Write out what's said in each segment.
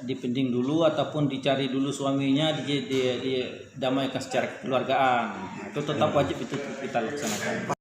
dipending dulu ataupun dicari dulu suaminya, didamaikan secara kekeluargaan. Itu tetap wajib itu kita laksanakan.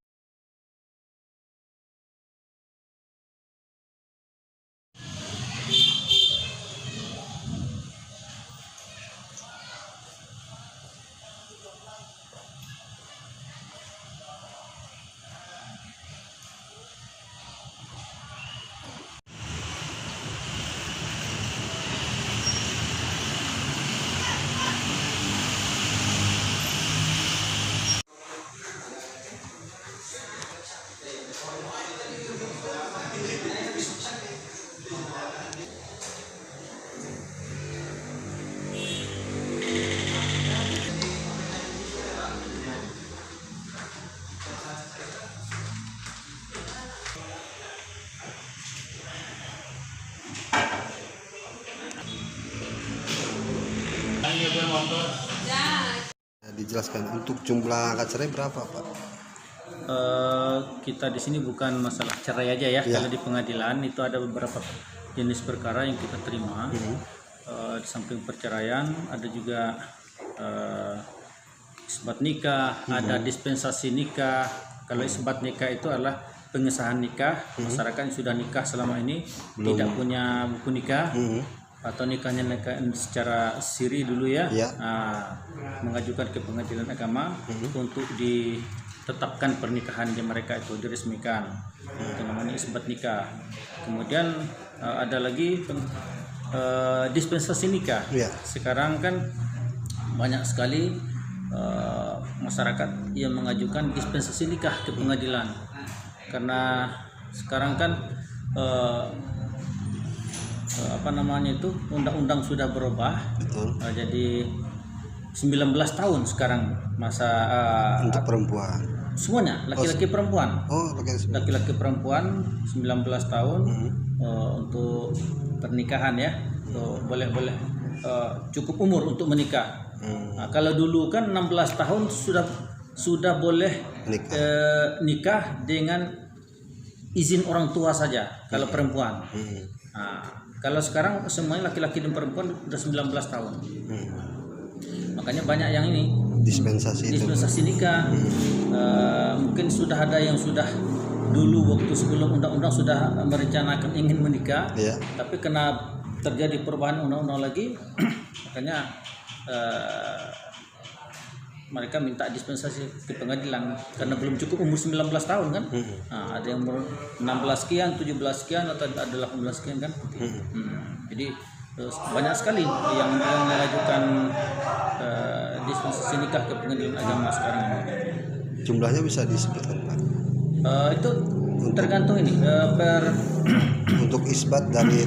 Dijelaskan untuk jumlah akad cerai berapa, Pak? Kita di sini bukan masalah cerai aja ya. Kalau di pengadilan itu ada beberapa jenis perkara yang kita terima. Di samping perceraian ada juga isbat nikah, ada dispensasi nikah. Kalau isbat nikah itu adalah pengesahan nikah, masyarakat yang sudah nikah selama ini tidak punya buku nikah. Atau nikahnya secara siri dulu ya, mengajukan ke pengadilan agama untuk ditetapkan pernikahan di mereka itu diresmikan, itu namanya isbat nikah. Kemudian ada lagi dispensasi nikah. Sekarang kan banyak sekali masyarakat yang mengajukan dispensasi nikah ke pengadilan karena sekarang kan undang-undang sudah berubah. Jadi 19 tahun sekarang masa untuk perempuan semuanya, laki-laki perempuan. Laki-laki perempuan 19 tahun untuk pernikahan ya. Boleh cukup umur untuk menikah. Kalau dulu kan 16 tahun sudah boleh nikah dengan izin orang tua saja kalau perempuan. Kalau sekarang semuanya laki-laki dan perempuan sudah 19 tahun. Makanya banyak yang ini dispensasi nikah. Mungkin sudah ada yang sudah dulu waktu sebelum undang-undang sudah merencanakan ingin menikah, tapi karena terjadi perubahan undang-undang lagi, makanya mereka minta dispensasi ke pengadilan karena belum cukup umur 19 tahun kan. Ada yang umur 16 sekian, 17 sekian atau ada 18 sekian kan. Jadi banyak sekali yang mengajukan dispensasi nikah ke pengadilan agama sekarang ini. Jumlahnya bisa disebutkan, Pak? Itu tergantung ini untuk isbat dari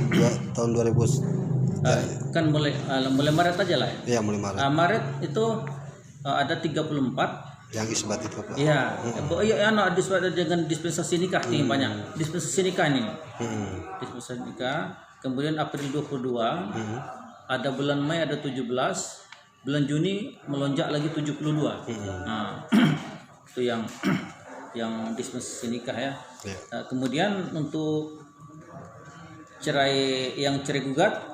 tahun 2000 kan mulai Maret aja lah ya. Mulai Maret. Maret itu ada 34 yang isbat itu, Pak. Iya. Disbat dengan dispensasi nikah tinggi banyak. Dispensasi nikah ini. Dispensasi nikah. Kemudian April 22, ada bulan Mei ada 17, bulan Juni melonjak lagi 72. Itu yang dispensasi nikah ya. Kemudian untuk cerai gugat,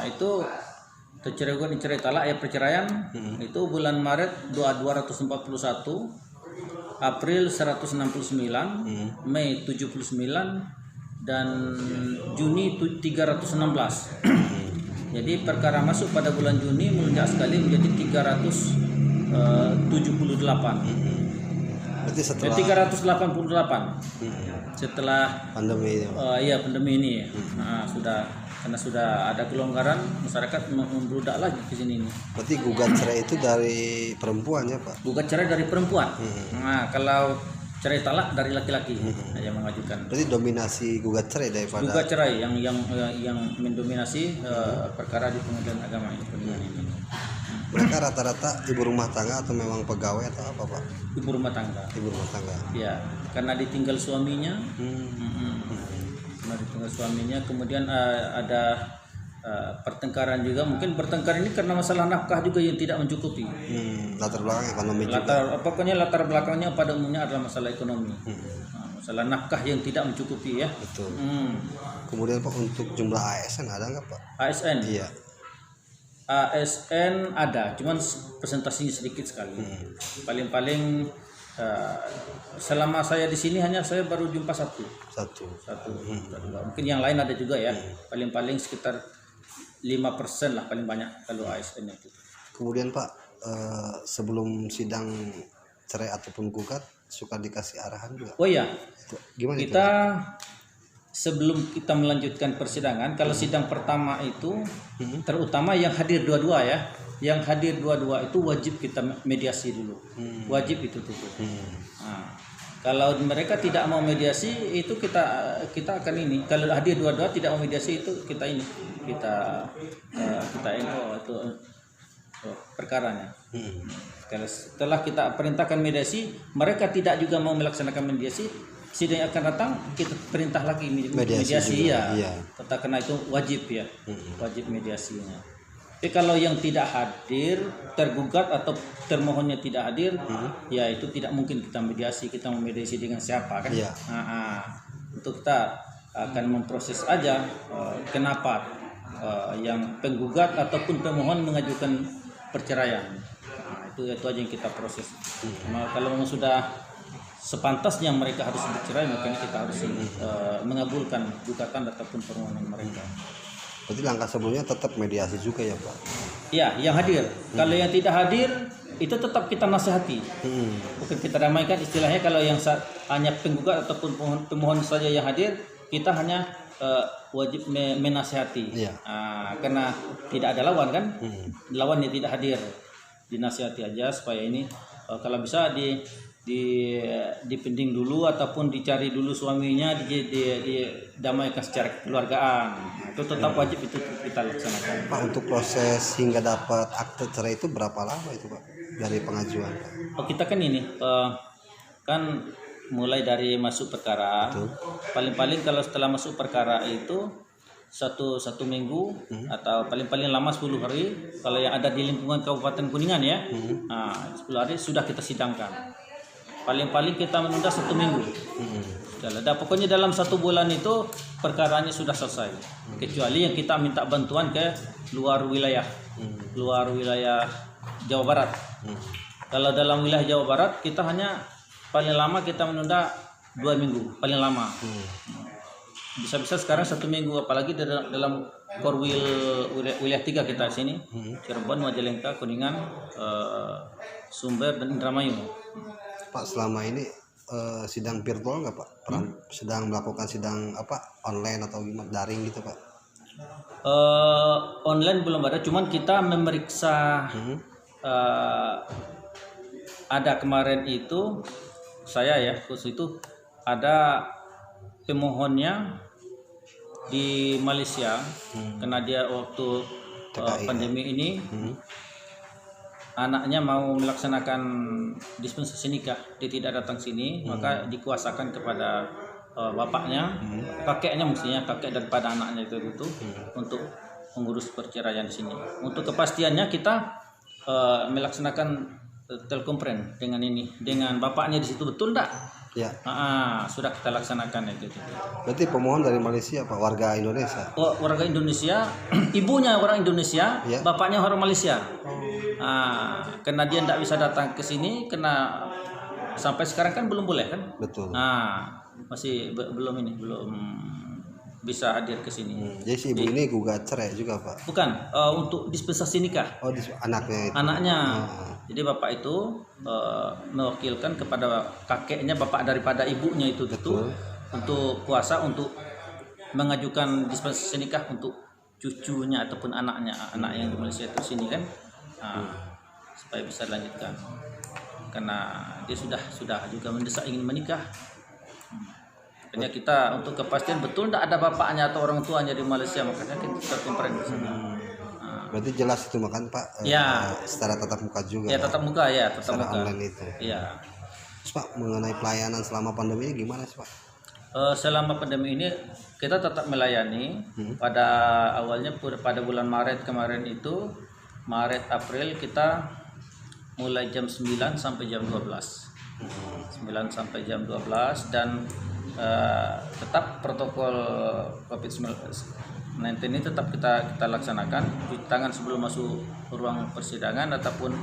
itu cerai gugat, cerai talak ya, perceraian itu bulan Maret 241, April 169, Mei 79 dan Juni 316. Jadi perkara masuk pada bulan Juni melonjak sekali menjadi 378. Berarti setelah 388 setelah pandemi ini. Pandemi ini. Karena sudah ada kelonggaran, masyarakat membludak lagi ke sini nih. Berarti gugat cerai itu dari perempuan ya, Pak? Gugat cerai dari perempuan. Kalau cerai talak dari laki-laki yang mengajukan. Berarti dominasi gugat cerai daripada gugat cerai yang mendominasi perkara di pengadilan agama ini. Mereka rata-rata ibu rumah tangga atau memang pegawai atau apa, Pak? Ibu rumah tangga. Ibu rumah tangga. Ya, karena ditinggal suaminya. Karena ditinggal suaminya, kemudian ada pertengkaran juga. Mungkin pertengkaran ini karena masalah nafkah juga yang tidak mencukupi. Latar belakang ekonomi juga. Pokoknya latar belakangnya pada umumnya adalah masalah ekonomi. masalah nafkah yang tidak mencukupi ya. Betul. Kemudian Pak, untuk jumlah ASN ada nggak Pak? ASN. Iya. ASN ada, cuman presentasinya sedikit sekali. Paling-paling selama saya di sini hanya saya baru jumpa satu. Mungkin yang lain ada juga ya. Paling-paling sekitar 5% lah paling banyak kalau ASN itu. Kemudian Pak, sebelum sidang cerai ataupun gugat suka dikasih arahan juga. Oh iya. Gimana kita sebelum kita melanjutkan persidangan, kalau sidang pertama itu terutama yang hadir dua-dua ya. Yang hadir dua-dua itu wajib kita mediasi dulu. Wajib itu tuh. Nah, kalau mereka tidak mau mediasi itu kita akan ini. Kalau hadir dua-dua tidak mau mediasi itu kita itu perkaranya. Setelah kita perintahkan mediasi, mereka tidak juga mau melaksanakan mediasi, sidang akan datang kita perintah lagi mediasi ya. Karena itu wajib ya, wajib mediasinya. Tapi kalau yang tidak hadir, tergugat atau termohonnya tidak hadir, ya itu tidak mungkin kita mediasi. Kita mau mediasi dengan siapa kan? Untuk kita akan memproses aja kenapa yang penggugat ataupun pemohon mengajukan perceraian. Itu aja yang kita proses. Kalau memang sudah sepantasnya mereka harus bercerai, makanya kita harus mengabulkan gugatan ataupun permohonan mereka. Berarti langkah sebelumnya tetap mediasi juga ya Pak? Iya, yang hadir. Kalau yang tidak hadir itu tetap kita nasihati. Bukan kita damaikan, istilahnya kalau yang hanya penggugat ataupun pemohon saja yang hadir, kita hanya wajib menasihati. Karena tidak ada lawan kan, lawan yang tidak hadir, dinasihati aja supaya ini kalau bisa dipending dulu ataupun dicari dulu suaminya, didamaikan secara kekeluargaan. Itu tetap wajib itu kita laksanakan. Pak, untuk proses hingga dapat akte cerai itu berapa lama itu Pak dari pengajuan Pak? Kita kan ini kan mulai dari masuk perkara. Paling-paling kalau setelah masuk perkara itu satu minggu atau paling-paling lama 10 hari. Kalau yang ada di lingkungan Kabupaten Kuningan ya, 10 hari sudah kita sidangkan. Paling-paling kita menunda 1 minggu. Pokoknya dalam 1 bulan itu perkaranya sudah selesai. Kecuali yang kita minta bantuan ke luar wilayah Jawa Barat. Kalau dalam wilayah Jawa Barat kita hanya paling lama kita menunda 2 minggu paling lama. Bisa-bisa sekarang 1 minggu, apalagi dalam Korwil wilayah 3 kita sini, Cirebon, Majalengka, Kuningan, Sumber dan Indramayu. Pak, selama ini sidang virtual nggak Pak? Sedang melakukan sidang online atau gimana, daring gitu Pak? Online belum ada, cuman kita memeriksa. Ada kemarin itu saya ya khusus itu ada pemohonnya di Malaysia, karena dia waktu pandemi ini anaknya mau melaksanakan dispensasi nikah, dia tidak datang sini, maka dikuasakan kepada bapaknya, kakeknya mestinya, kakek daripada anaknya itu untuk mengurus perceraian di sini. Untuk kepastiannya kita melaksanakan telekonferensi dengan bapaknya di situ, betul enggak? Ya. Sudah kita laksanakan itu. Berarti pemohon dari Malaysia Pak, warga Indonesia? Warga Indonesia, ibunya orang Indonesia, ya. Bapaknya orang Malaysia. Karena dia tidak bisa datang ke sini, karena sampai sekarang kan belum boleh kan? Betul. Masih belum bisa hadir ke sini. Jadi si ibu ini gugat cerai juga Pak? Bukan, untuk dispensasi nikah. Anaknya itu? Anaknya. Jadi bapak itu mewakilkan kepada kakeknya, bapak daripada ibunya itu untuk kuasa untuk mengajukan dispensasi nikah untuk cucunya ataupun anaknya, anak yang di Malaysia itu sini kan, supaya bisa dilanjutkan. Karena dia sudah juga mendesak ingin menikah. Makanya kita untuk kepastian betul tidak ada bapaknya atau orang tuanya di Malaysia, makanya kita konferensi. Berarti jelas itu makan Pak? Ya. Secara tatap muka juga? Ya, tatap muka ya, tatap muka. Online itu? Iya. Terus Pak, mengenai pelayanan selama pandemi ini gimana sih Pak? Selama pandemi ini kita tetap melayani. Pada awalnya pada bulan Maret kemarin itu, Maret April kita mulai jam 9 sampai jam 12. 9 sampai jam 12 dan tetap protokol COVID-19 ini tetap kita laksanakan, cuci tangan sebelum masuk ruang persidangan ataupun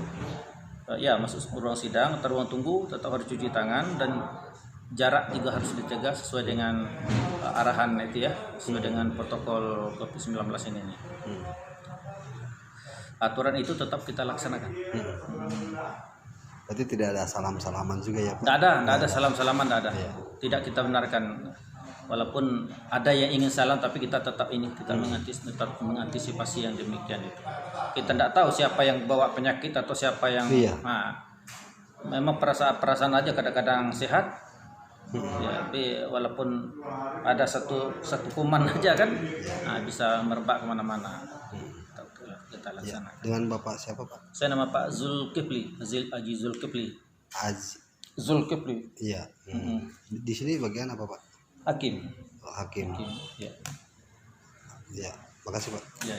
masuk ruang sidang atau ruang tunggu tetap harus cuci tangan, dan jarak juga harus dijaga sesuai dengan arahan itu ya, sesuai dengan protokol COVID-19 ini. Aturan itu tetap kita laksanakan. Berarti tidak ada salam-salaman juga ya Pak? Tidak ada salam-salaman, tidak ada. Iya. Tidak kita benarkan. Walaupun ada yang ingin salam, tapi kita tetap mengantisipasi yang demikian itu. Kita tidak tahu siapa yang bawa penyakit atau siapa yang. Memang perasaan aja kadang-kadang sehat. Ya, tapi walaupun ada satu kuman aja kan, bisa merebak kemana-mana. Kita laksanakan. Dengan Bapak siapa Pak? Saya nama Pak Zulkifli, Aji Zulkifli. Zulkifli. Iya. Di sini bagian apa Pak? Hakim. Hakim. Ya. Ya, makasih Pak. Ya.